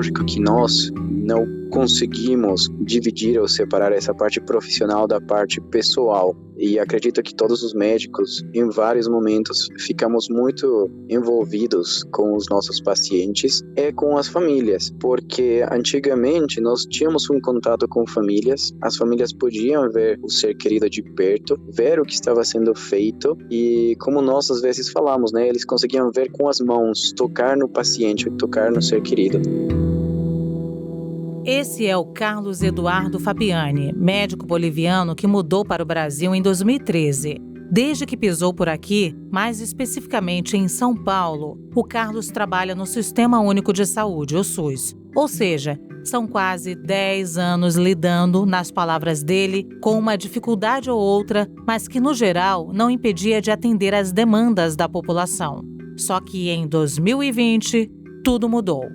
lógico que nós não conseguimos dividir ou separar essa parte profissional da parte pessoal. E acredito que todos os médicos, em vários momentos, ficamos muito envolvidos com os nossos pacientes e com as famílias, porque antigamente nós tínhamos um contato com famílias, as famílias podiam ver o ser querido de perto, ver o que estava sendo feito e, como nós às vezes falamos, né, eles conseguiam ver com as mãos, tocar no paciente, tocar no ser querido. Esse é o Carlos Eduardo Fabiani, médico boliviano que mudou para o Brasil em 2013. Desde que pisou por aqui, mais especificamente em São Paulo, o Carlos trabalha no Sistema Único de Saúde, o SUS. Ou seja, são quase 10 anos lidando, nas palavras dele, com uma dificuldade ou outra, mas que, no geral, não impedia de atender às demandas da população. Só que em 2020, tudo mudou.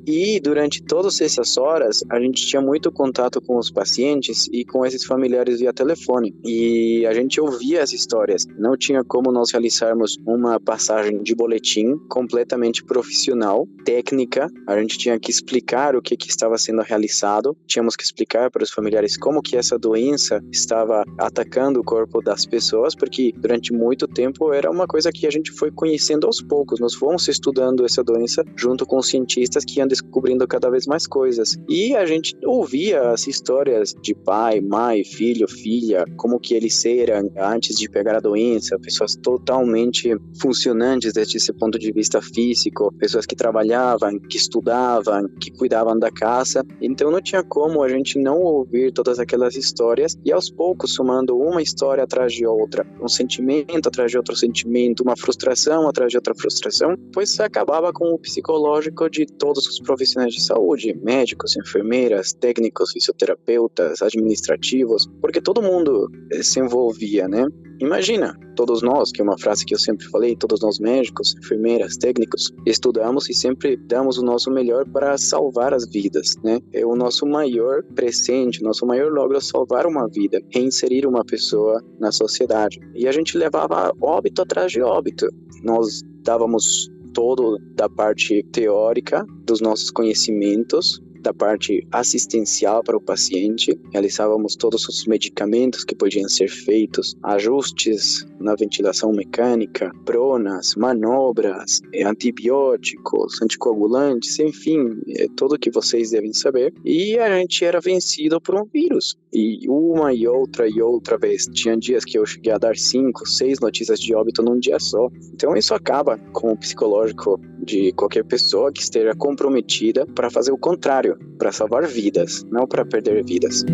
E durante todas essas horas, a gente tinha muito contato com os pacientes e com esses familiares via telefone. E a gente ouvia as histórias. Não tinha como nós realizarmos uma passagem de boletim completamente profissional, técnica. A gente tinha que explicar o que estava sendo realizado. Tínhamos que explicar para os familiares como que essa doença estava atacando o corpo das pessoas, porque durante muito tempo era uma coisa que a gente foi conhecendo aos poucos. Nós fomos estudando essa doença junto com os cientistas que iam descobrindo cada vez mais coisas. E a gente ouvia as histórias de pai, mãe, filho, filha, como que eles eram antes de pegar a doença, pessoas totalmente funcionantes desde esse ponto de vista físico, pessoas que trabalhavam, que estudavam, que cuidavam da casa. Então não tinha como a gente não ouvir todas aquelas histórias e aos poucos somando uma história atrás de outra, um sentimento atrás de outro sentimento, uma frustração atrás de outra frustração, pois acabava com o psicológico de todos os profissionais de saúde, médicos, enfermeiras, técnicos, fisioterapeutas, administrativos, porque todo mundo se envolvia, né? Imagina, todos nós, que é uma frase que eu sempre falei, todos nós médicos, enfermeiras, técnicos, estudamos e sempre damos o nosso melhor para salvar as vidas, né? É o nosso maior presente, o nosso maior logro é salvar uma vida, reinserir uma pessoa na sociedade. E a gente levava óbito atrás de óbito. Nós dávamos todo da parte teórica dos nossos conhecimentos, da parte assistencial para o paciente, realizávamos todos os medicamentos que podiam ser feitos, ajustes na ventilação mecânica, pronas, manobras, antibióticos, anticoagulantes, enfim, tudo que vocês devem saber. E a gente era vencido por um vírus. E uma e outra vez. Tinha dias que eu cheguei a dar 5, 6 notícias de óbito num dia só. Então isso acaba com o psicológico de qualquer pessoa que esteja comprometida para fazer o contrário, para salvar vidas, não para perder vidas.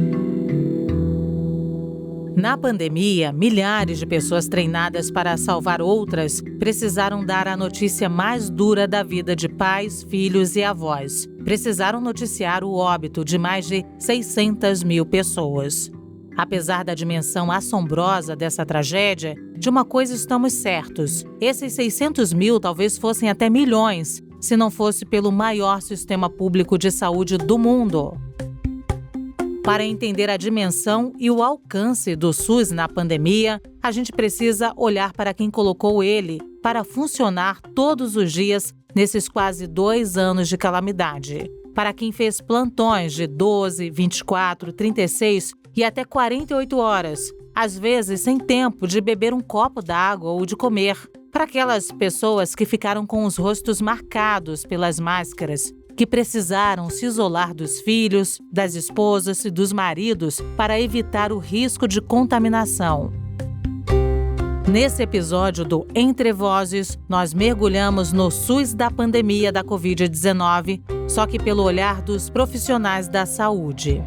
Na pandemia, milhares de pessoas treinadas para salvar outras precisaram dar a notícia mais dura da vida de pais, filhos e avós. Precisaram noticiar o óbito de mais de 600 mil pessoas. Apesar da dimensão assombrosa dessa tragédia, de uma coisa estamos certos: esses 600 mil talvez fossem até milhões, se não fosse pelo maior sistema público de saúde do mundo. Para entender a dimensão e o alcance do SUS na pandemia, a gente precisa olhar para quem colocou ele para funcionar todos os dias nesses quase 2 anos de calamidade. Para quem fez plantões de 12, 24, 36 e até 48 horas, às vezes sem tempo de beber um copo d'água ou de comer. Para aquelas pessoas que ficaram com os rostos marcados pelas máscaras, que precisaram se isolar dos filhos, das esposas e dos maridos para evitar o risco de contaminação. Nesse episódio do Entre Vozes, nós mergulhamos no SUS da pandemia da Covid-19, só que pelo olhar dos profissionais da saúde.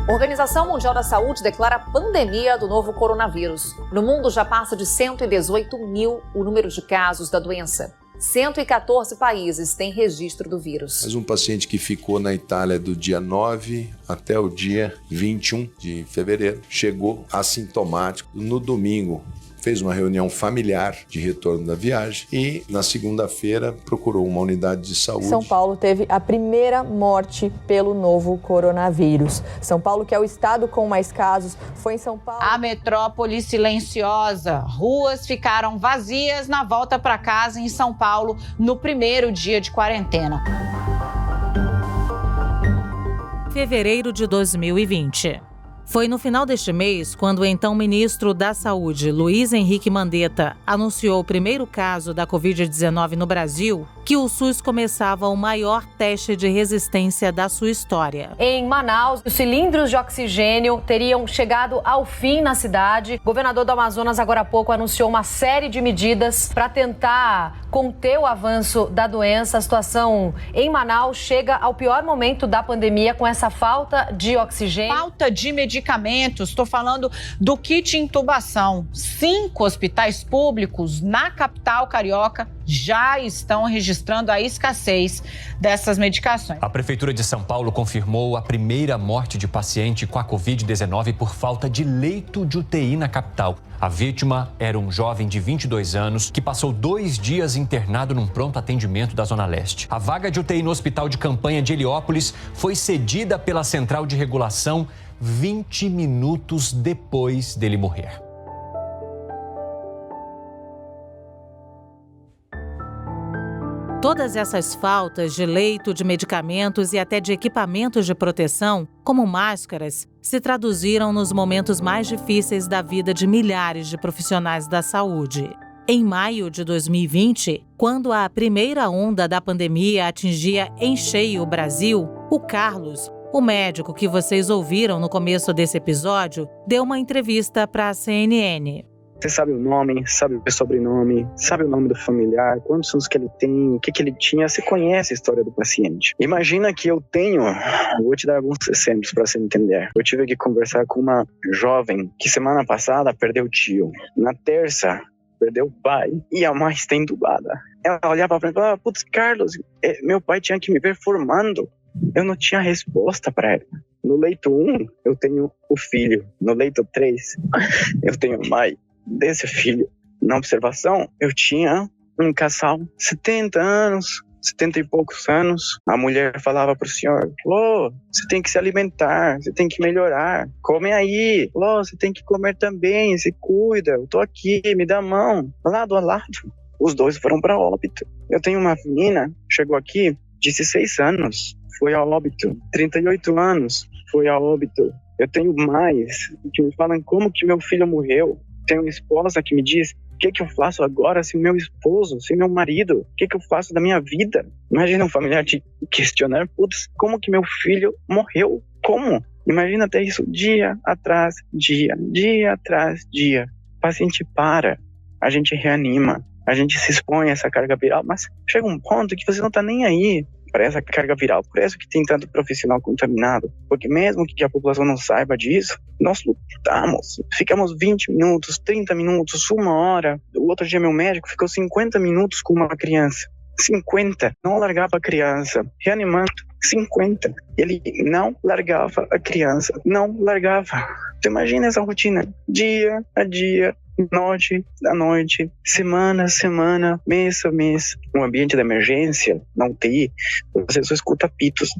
A Organização Mundial da Saúde declara a pandemia do novo coronavírus. No mundo já passa de 118 mil o número de casos da doença. 114 países têm registro do vírus. Mas um paciente que ficou na Itália do dia 9 até o dia 21 de fevereiro chegou assintomático no domingo. fez uma reunião familiar de retorno da viagem e, na segunda-feira, procurou uma unidade de saúde. São Paulo teve a primeira morte pelo novo coronavírus. São Paulo, que é o estado com mais casos, foi em São Paulo. A metrópole silenciosa. Ruas ficaram vazias na volta para casa em São Paulo no primeiro dia de quarentena. Fevereiro de 2020. Foi no final deste mês quando o então ministro da Saúde, Luiz Henrique Mandetta, anunciou o primeiro caso da Covid-19 no Brasil, que o SUS começava o maior teste de resistência da sua história. Em Manaus, os cilindros de oxigênio teriam chegado ao fim na cidade. O governador do Amazonas, agora há pouco, anunciou uma série de medidas para tentar conter o avanço da doença. A situação em Manaus chega ao pior momento da pandemia com essa falta de oxigênio. Falta de medicamentos, estou falando do kit intubação. 5 hospitais públicos na capital carioca já estão registrando a escassez dessas medicações. A Prefeitura de São Paulo confirmou a primeira morte de paciente com a Covid-19 por falta de leito de UTI na capital. A vítima era um jovem de 22 anos que passou 2 dias internado num pronto atendimento da Zona Leste. A vaga de UTI no Hospital de Campanha de Heliópolis foi cedida pela Central de Regulação 20 minutos depois dele morrer. Todas essas faltas de leito, de medicamentos e até de equipamentos de proteção, como máscaras, se traduziram nos momentos mais difíceis da vida de milhares de profissionais da saúde. Em maio de 2020, quando a primeira onda da pandemia atingia em cheio o Brasil, o Carlos, o médico que vocês ouviram no começo desse episódio, deu uma entrevista para a CNN. Você sabe o nome, sabe o sobrenome, sabe o nome do familiar, quantos anos que ele tem, o que ele tinha, você conhece a história do paciente. Imagina que eu vou te dar alguns exemplos para você entender. Eu tive que conversar com uma jovem que semana passada perdeu o tio. Na terça, perdeu o pai e a mãe está entubada. Ela olhava para mim e falava, putz, Carlos, meu pai tinha que me ver formando. Eu não tinha resposta para ela. No leito 1, eu tenho o filho. No leito 3, eu tenho a mãe desse filho. Na observação, eu tinha um casal, 70 anos, 70 e poucos anos. A mulher falava pro senhor, você tem que se alimentar, você tem que melhorar, come aí. Você tem que comer também, se cuida, eu tô aqui, me dá a mão, lado a lado. Os dois foram para óbito. Eu tenho uma menina, chegou aqui, 16 anos, foi a óbito. 38 anos, foi a óbito. Eu tenho mais, que me falam como que meu filho morreu. Tenho uma esposa que me diz, o que eu faço agora sem meu esposo, sem meu marido? O que eu faço da minha vida? Imagina um familiar te questionar, putz, como que meu filho morreu? Como? Imagina até isso dia atrás dia, dia atrás dia. O paciente para, a gente reanima, a gente se expõe a essa carga viral, mas chega um ponto que você não está nem aí para essa carga viral, por isso que tem tanto profissional contaminado, porque mesmo que a população não saiba disso, nós lutamos, ficamos 20 minutos, 30 minutos, 1 hora. O outro dia meu médico ficou 50 minutos com uma criança, 50, não largava a criança, reanimando, 50, ele não largava a criança, não largava. Então imagina essa rotina, dia a dia, noite a noite, semana a semana, mês a mês. No ambiente da emergência, na UTI, você só escuta apitos,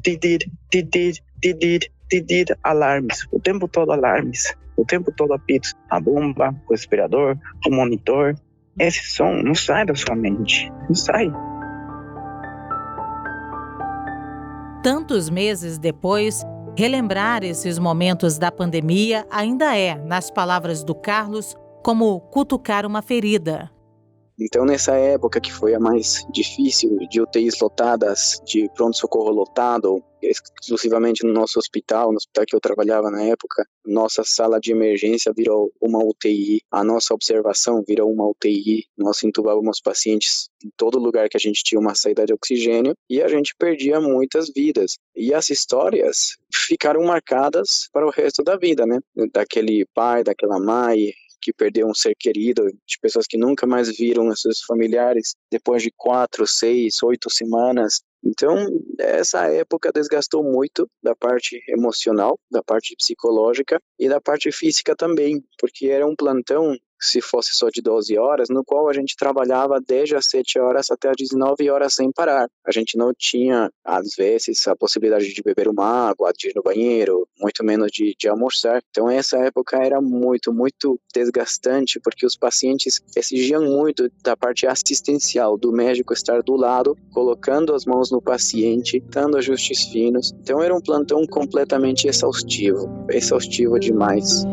alarmes, o tempo todo alarmes, o tempo todo apitos. A bomba, o respirador, o monitor. Esse som não sai da sua mente, não sai. Tantos meses depois, relembrar esses momentos da pandemia ainda é, nas palavras do Carlos, como cutucar uma ferida. Então, nessa época que foi a mais difícil, de UTIs lotadas, de pronto-socorro lotado, exclusivamente no nosso hospital, no hospital que eu trabalhava na época, nossa sala de emergência virou uma UTI, a nossa observação virou uma UTI, nós entubávamos pacientes em todo lugar que a gente tinha uma saída de oxigênio e a gente perdia muitas vidas. E as histórias ficaram marcadas para o resto da vida, né? Daquele pai, daquela mãe que perdeu um ser querido, de pessoas que nunca mais viram os seus familiares depois de 4, 6, 8 semanas. Então, essa época desgastou muito da parte emocional, da parte psicológica e da parte física também, porque era um plantão se fosse só de 12 horas, no qual a gente trabalhava desde as 7 horas até as 19 horas sem parar. A gente não tinha, às vezes, a possibilidade de beber uma água, de ir no banheiro, muito menos de almoçar. Então, essa época era muito, muito desgastante, porque os pacientes exigiam muito da parte assistencial, do médico estar do lado, colocando as mãos no paciente, dando ajustes finos. Então, era um plantão completamente exaustivo demais.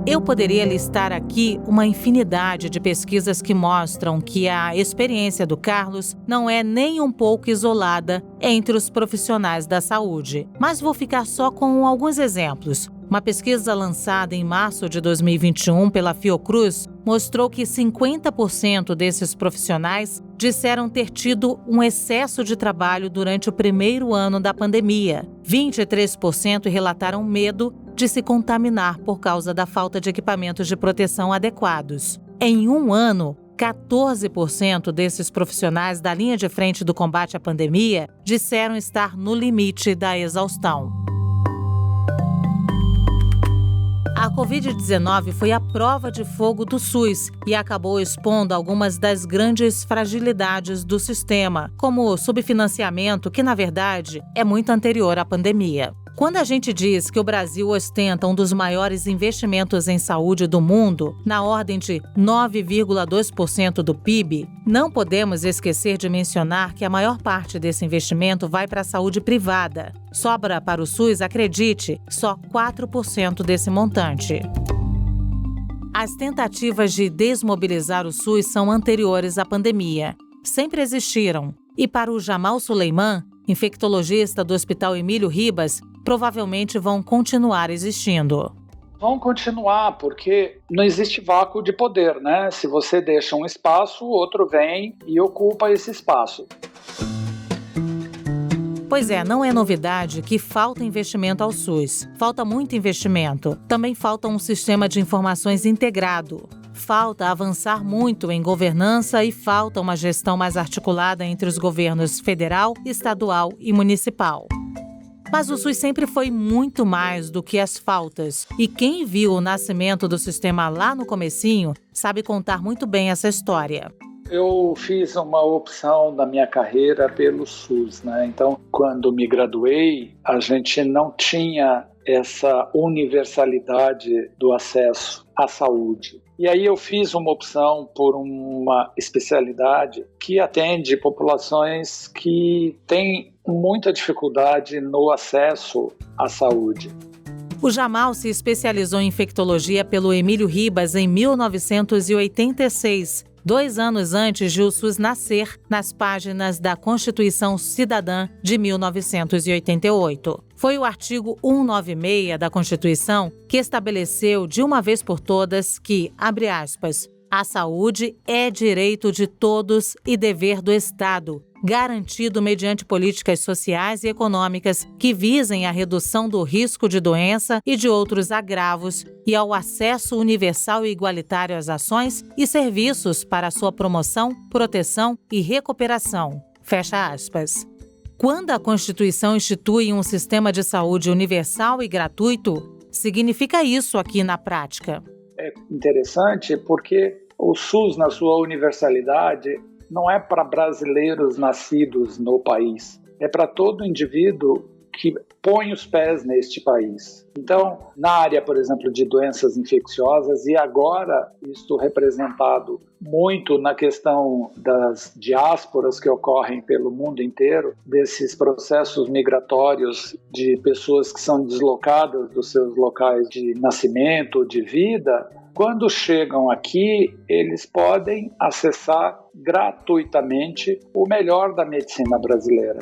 Eu poderia listar aqui uma infinidade de pesquisas que mostram que a experiência do Carlos não é nem um pouco isolada entre os profissionais da saúde, mas vou ficar só com alguns exemplos. Uma pesquisa lançada em março de 2021 pela Fiocruz mostrou que 50% desses profissionais disseram ter tido um excesso de trabalho durante o primeiro ano da pandemia. 23% relataram medo de se contaminar por causa da falta de equipamentos de proteção adequados. Em um ano, 14% desses profissionais da linha de frente do combate à pandemia disseram estar no limite da exaustão. A Covid-19 foi a prova de fogo do SUS e acabou expondo algumas das grandes fragilidades do sistema, como o subfinanciamento, que, na verdade, é muito anterior à pandemia. Quando a gente diz que o Brasil ostenta um dos maiores investimentos em saúde do mundo, na ordem de 9,2% do PIB, não podemos esquecer de mencionar que a maior parte desse investimento vai para a saúde privada. Sobra para o SUS, acredite, só 4% desse montante. As tentativas de desmobilizar o SUS são anteriores à pandemia. Sempre existiram. E para o Jamal Suleiman, infectologista do Hospital Emílio Ribas, provavelmente vão continuar existindo. Vão continuar, porque não existe vácuo de poder, né? Se você deixa um espaço, o outro vem e ocupa esse espaço. Pois é, não é novidade que falta investimento ao SUS. Falta muito investimento. Também falta um sistema de informações integrado. Falta avançar muito em governança e falta uma gestão mais articulada entre os governos federal, estadual e municipal. Mas o SUS sempre foi muito mais do que as faltas. E quem viu o nascimento do sistema lá no comecinho sabe contar muito bem essa história. Eu fiz uma opção na minha carreira pelo SUS, né? Então, quando me graduei, a gente não tinha essa universalidade do acesso à saúde. E aí eu fiz uma opção por uma especialidade que atende populações que têm muita dificuldade no acesso à saúde. O Jamal se especializou em infectologia pelo Emílio Ribas em 1986, 2 anos antes de o SUS nascer, nas páginas da Constituição Cidadã de 1988. Foi o artigo 196 da Constituição que estabeleceu de uma vez por todas que, abre aspas, a saúde é direito de todos e dever do Estado, garantido mediante políticas sociais e econômicas que visem a redução do risco de doença e de outros agravos e ao acesso universal e igualitário às ações e serviços para a sua promoção, proteção e recuperação. Fecha aspas. Quando a Constituição institui um sistema de saúde universal e gratuito, significa isso aqui na prática. É interessante porque o SUS, na sua universalidade, não é para brasileiros nascidos no país, é para todo indivíduo que põe os pés neste país. Então, na área, por exemplo, de doenças infecciosas, e agora isto representado muito na questão das diásporas que ocorrem pelo mundo inteiro, desses processos migratórios de pessoas que são deslocadas dos seus locais de nascimento, de vida, quando chegam aqui, eles podem acessar gratuitamente o melhor da medicina brasileira.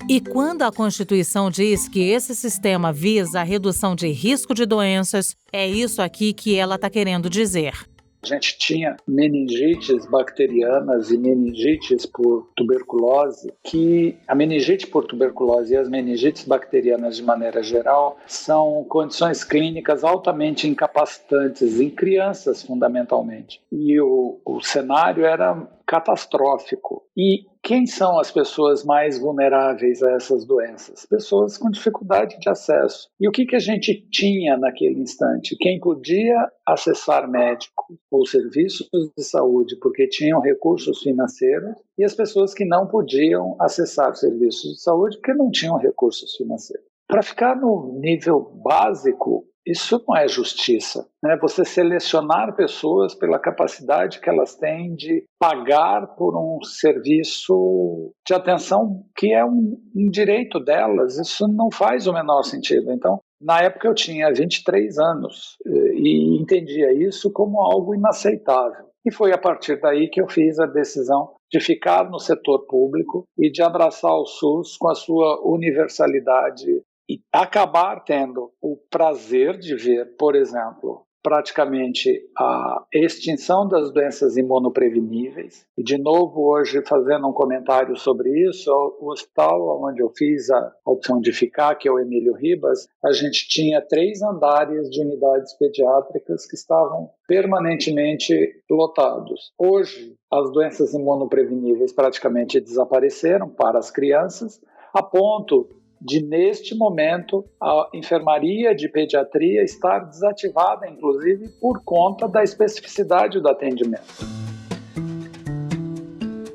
E quando a Constituição diz que esse sistema visa a redução de risco de doenças, é isso aqui que ela está querendo dizer. A gente tinha meningites bacterianas e meningites por tuberculose, que a meningite por tuberculose e as meningites bacterianas de maneira geral são condições clínicas altamente incapacitantes em crianças, fundamentalmente. E o cenário era catastrófico. E quem são as pessoas mais vulneráveis a essas doenças? Pessoas com dificuldade de acesso. E o que a gente tinha naquele instante? Quem podia acessar médico ou serviços de saúde porque tinham recursos financeiros e as pessoas que não podiam acessar serviços de saúde porque não tinham recursos financeiros. Para ficar no nível básico, isso não é justiça, né? Você selecionar pessoas pela capacidade que elas têm de pagar por um serviço de atenção que é um direito delas, isso não faz o menor sentido. Então, na época eu tinha 23 anos e entendia isso como algo inaceitável. E foi a partir daí que eu fiz a decisão de ficar no setor público e de abraçar o SUS com a sua universalidade e acabar tendo o prazer de ver, por exemplo, praticamente a extinção das doenças imunopreveníveis. E, de novo, hoje, fazendo um comentário sobre isso, o hospital onde eu fiz a opção de ficar, que é o Emílio Ribas, a gente tinha 3 andares de unidades pediátricas que estavam permanentemente lotados. Hoje, as doenças imunopreveníveis praticamente desapareceram para as crianças, a ponto de, neste momento, a enfermaria de pediatria estar desativada, inclusive, por conta da especificidade do atendimento.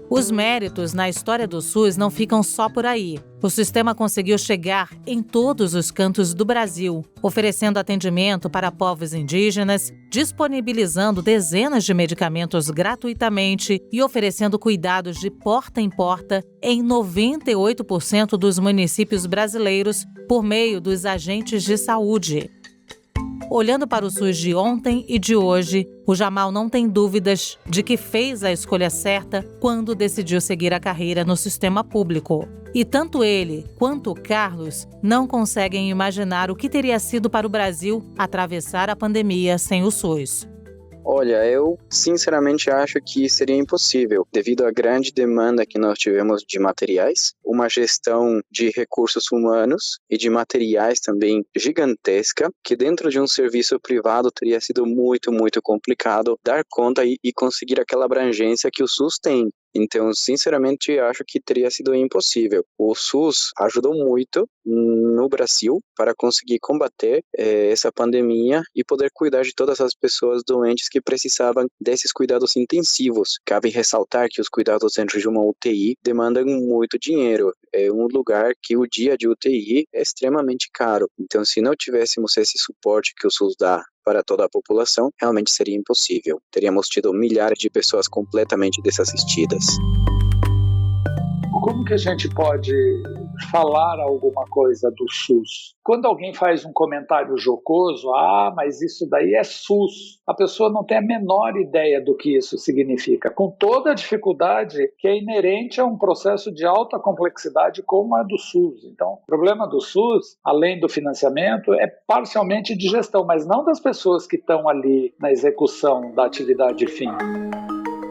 Os méritos na história do SUS não ficam só por aí. O sistema conseguiu chegar em todos os cantos do Brasil, oferecendo atendimento para povos indígenas, disponibilizando dezenas de medicamentos gratuitamente e oferecendo cuidados de porta em porta em 98% dos municípios brasileiros por meio dos agentes de saúde. Olhando para o SUS de ontem e de hoje, o Jamal não tem dúvidas de que fez a escolha certa quando decidiu seguir a carreira no sistema público. E tanto ele quanto o Carlos não conseguem imaginar o que teria sido para o Brasil atravessar a pandemia sem o SUS. Olha, eu sinceramente acho que seria impossível, devido à grande demanda que nós tivemos de materiais, uma gestão de recursos humanos e de materiais também gigantesca, que dentro de um serviço privado teria sido muito, muito complicado dar conta e conseguir aquela abrangência que o SUS tem. Então, sinceramente, acho que teria sido impossível. O SUS ajudou muito no Brasil para conseguir combater essa pandemia e poder cuidar de todas as pessoas doentes que precisavam desses cuidados intensivos. Cabe ressaltar que os cuidados dentro de uma UTI demandam muito dinheiro. É um lugar que o dia de UTI é extremamente caro. Então, se não tivéssemos esse suporte que o SUS dá para toda a população, realmente seria impossível. Teríamos tido milhares de pessoas completamente desassistidas. Como que a gente pode falar alguma coisa do SUS? Quando alguém faz um comentário jocoso, mas isso daí é SUS, a pessoa não tem a menor ideia do que isso significa, com toda a dificuldade que é inerente a um processo de alta complexidade como a do SUS. Então, o problema do SUS, além do financiamento, é parcialmente de gestão, mas não das pessoas que estão ali na execução da atividade fim.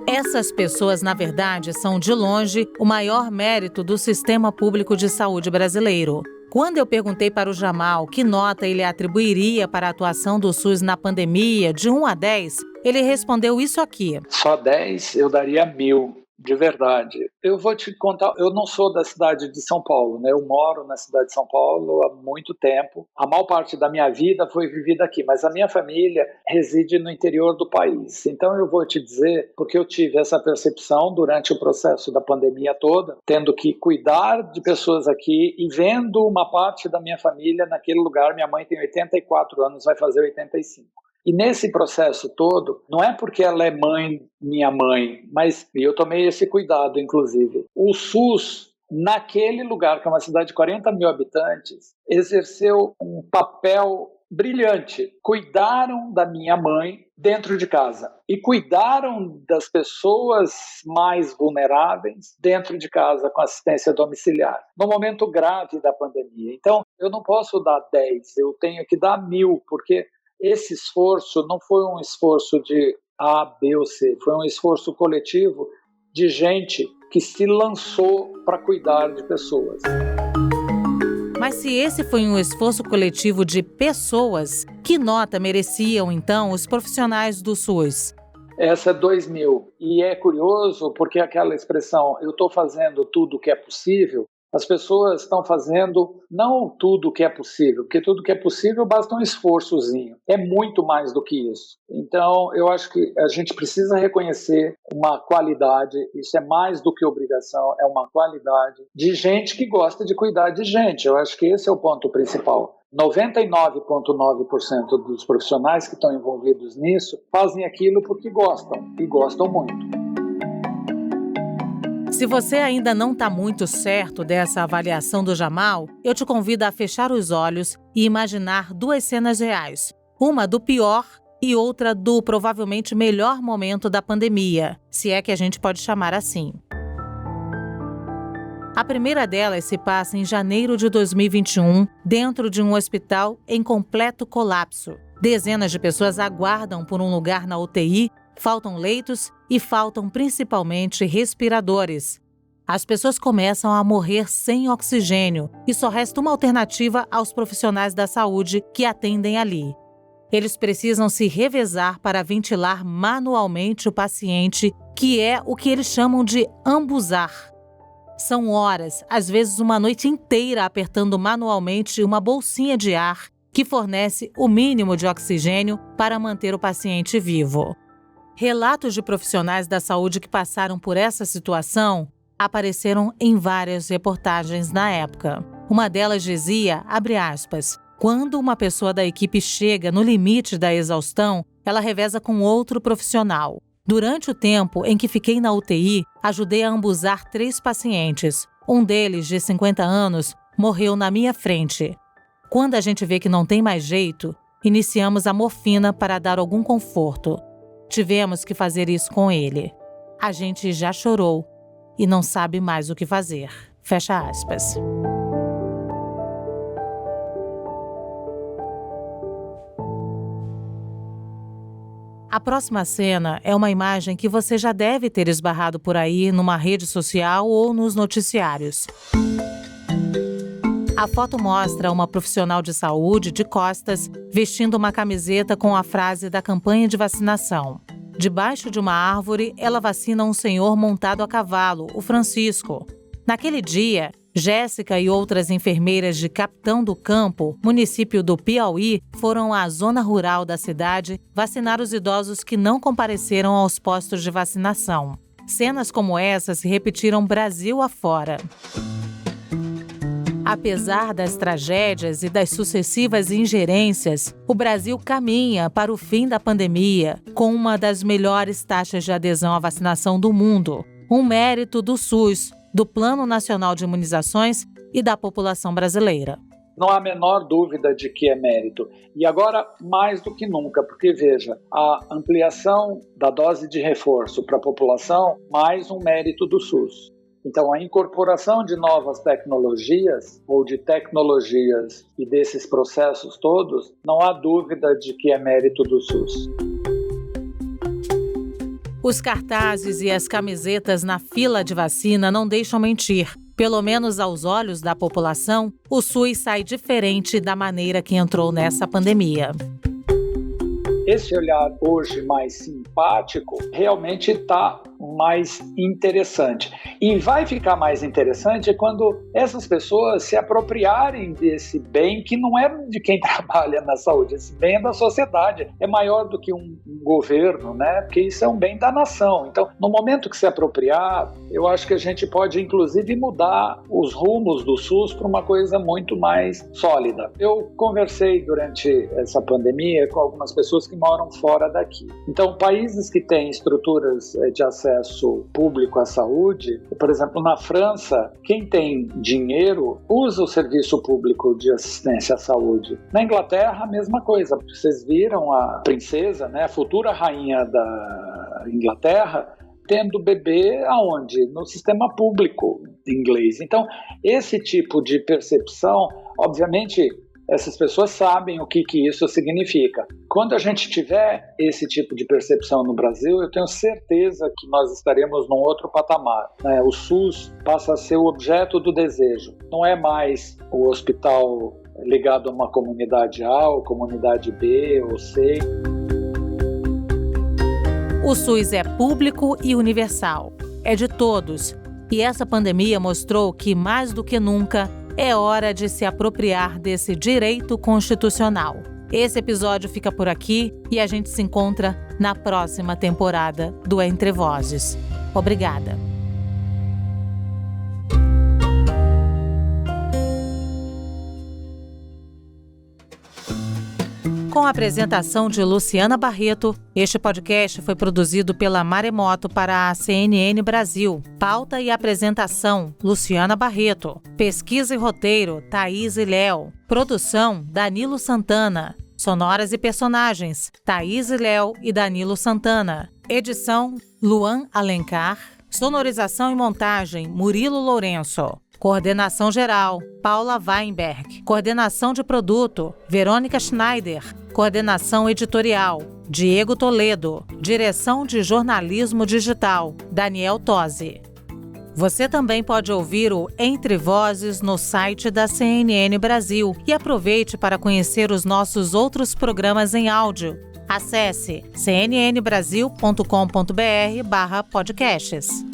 Essas pessoas, na verdade, são, de longe, o maior mérito do sistema público de saúde brasileiro. Quando eu perguntei para o Jamal que nota ele atribuiria para a atuação do SUS na pandemia, de 1 a 10, ele respondeu isso aqui. Só 10, eu daria 1000. De verdade. Eu vou te contar, eu não sou da cidade de São Paulo, né? Eu moro na cidade de São Paulo há muito tempo. A maior parte da minha vida foi vivida aqui, mas a minha família reside no interior do país. Então eu vou te dizer, porque eu tive essa percepção durante o processo da pandemia toda, tendo que cuidar de pessoas aqui e vendo uma parte da minha família naquele lugar. Minha mãe tem 84 anos, vai fazer 85. E nesse processo todo, não é porque ela é minha mãe, mas eu tomei esse cuidado, inclusive. O SUS, naquele lugar, que é uma cidade de 40 mil habitantes, exerceu um papel brilhante. Cuidaram da minha mãe dentro de casa e cuidaram das pessoas mais vulneráveis dentro de casa com assistência domiciliar, no momento grave da pandemia. Então, eu não posso dar 10, eu tenho que dar 1000, porque esse esforço não foi um esforço de A, B ou C, foi um esforço coletivo de gente que se lançou para cuidar de pessoas. Mas se esse foi um esforço coletivo de pessoas, que nota mereciam, então, os profissionais do SUS? essa é 2.000. E é curioso porque aquela expressão, eu estou fazendo tudo o que é possível, as pessoas estão fazendo não tudo o que é possível, porque tudo o que é possível basta um esforçozinho. É muito mais do que isso. Então, eu acho que a gente precisa reconhecer uma qualidade, isso é mais do que obrigação, é uma qualidade de gente que gosta de cuidar de gente. Eu acho que esse é o ponto principal. 99,9% dos profissionais que estão envolvidos nisso fazem aquilo porque gostam, e gostam muito. Se você ainda não está muito certo dessa avaliação do Jamal, eu te convido a fechar os olhos e imaginar 2 cenas reais. Uma do pior e outra do provavelmente melhor momento da pandemia, se é que a gente pode chamar assim. A primeira delas se passa em janeiro de 2021, dentro de um hospital em completo colapso. Dezenas de pessoas aguardam por um lugar na UTI, faltam leitos e faltam principalmente respiradores. As pessoas começam a morrer sem oxigênio e só resta uma alternativa aos profissionais da saúde que atendem ali. Eles precisam se revezar para ventilar manualmente o paciente, que é o que eles chamam de ambuzar. São horas, às vezes uma noite inteira, apertando manualmente uma bolsinha de ar que fornece o mínimo de oxigênio para manter o paciente vivo. Relatos de profissionais da saúde que passaram por essa situação apareceram em várias reportagens na época. Uma delas dizia, abre aspas, quando uma pessoa da equipe chega no limite da exaustão, ela reveza com outro profissional. Durante o tempo em que fiquei na UTI, ajudei a ambuzar 3 pacientes. Um deles, de 50 anos, morreu na minha frente. Quando a gente vê que não tem mais jeito, iniciamos a morfina para dar algum conforto. Tivemos que fazer isso com ele. A gente já chorou e não sabe mais o que fazer. Fecha aspas. A próxima cena é uma imagem que você já deve ter esbarrado por aí numa rede social ou nos noticiários. A foto mostra uma profissional de saúde de costas vestindo uma camiseta com a frase da campanha de vacinação. Debaixo de uma árvore, ela vacina um senhor montado a cavalo, o Francisco. Naquele dia, Jéssica e outras enfermeiras de Capitão do Campo, município do Piauí, foram à zona rural da cidade vacinar os idosos que não compareceram aos postos de vacinação. Cenas como essa se repetiram Brasil afora. Apesar das tragédias e das sucessivas ingerências, o Brasil caminha para o fim da pandemia com uma das melhores taxas de adesão à vacinação do mundo, um mérito do SUS, do Plano Nacional de Imunizações e da população brasileira. Não há a menor dúvida de que é mérito. E agora, mais do que nunca, porque veja, a ampliação da dose de reforço para a população, mais um mérito do SUS. Então, a incorporação de novas tecnologias, ou de tecnologias e desses processos todos, não há dúvida de que é mérito do SUS. Os cartazes e as camisetas na fila de vacina não deixam mentir. Pelo menos aos olhos da população, o SUS sai diferente da maneira que entrou nessa pandemia. Esse olhar hoje mais simpático realmente está mais interessante. E vai ficar mais interessante quando essas pessoas se apropriarem desse bem que não é de quem trabalha na saúde, esse bem é da sociedade, é maior do que um governo, né? Porque isso é um bem da nação. Então, no momento que se apropriar, eu acho que a gente pode, inclusive, mudar os rumos do SUS para uma coisa muito mais sólida. Eu conversei durante essa pandemia com algumas pessoas que moram fora daqui. Então, países que têm estruturas de acesso público à saúde, por exemplo, na França, quem tem dinheiro usa o serviço público de assistência à saúde. Na Inglaterra, a mesma coisa. Vocês viram a princesa, né, a futura rainha da Inglaterra, tendo bebê aonde? No sistema público inglês. Então, esse tipo de percepção, obviamente, essas pessoas sabem o que isso significa. Quando a gente tiver esse tipo de percepção no Brasil, eu tenho certeza que nós estaremos num outro patamar, né? O SUS passa a ser o objeto do desejo. Não é mais o hospital ligado a uma comunidade A ou comunidade B ou C. O SUS é público e universal. É de todos. E essa pandemia mostrou que, mais do que nunca, é hora de se apropriar desse direito constitucional. Esse episódio fica por aqui e a gente se encontra na próxima temporada do Entre Vozes. Obrigada. Com a apresentação de Luciana Barreto, este podcast foi produzido pela Maremoto para a CNN Brasil. Pauta e apresentação, Luciana Barreto. Pesquisa e roteiro, Thaís e Léo. Produção, Danilo Santana. Sonoras e personagens, Thaís e Léo e Danilo Santana. Edição, Luan Alencar. Sonorização e montagem, Murilo Lourenço. Coordenação geral, Paula Weinberg. Coordenação de produto, Verônica Schneider. Coordenação editorial, Diego Toledo. Direção de jornalismo digital, Daniel Tosi. Você também pode ouvir o Entre Vozes no site da CNN Brasil e aproveite para conhecer os nossos outros programas em áudio. Acesse cnnbrasil.com.br/podcasts.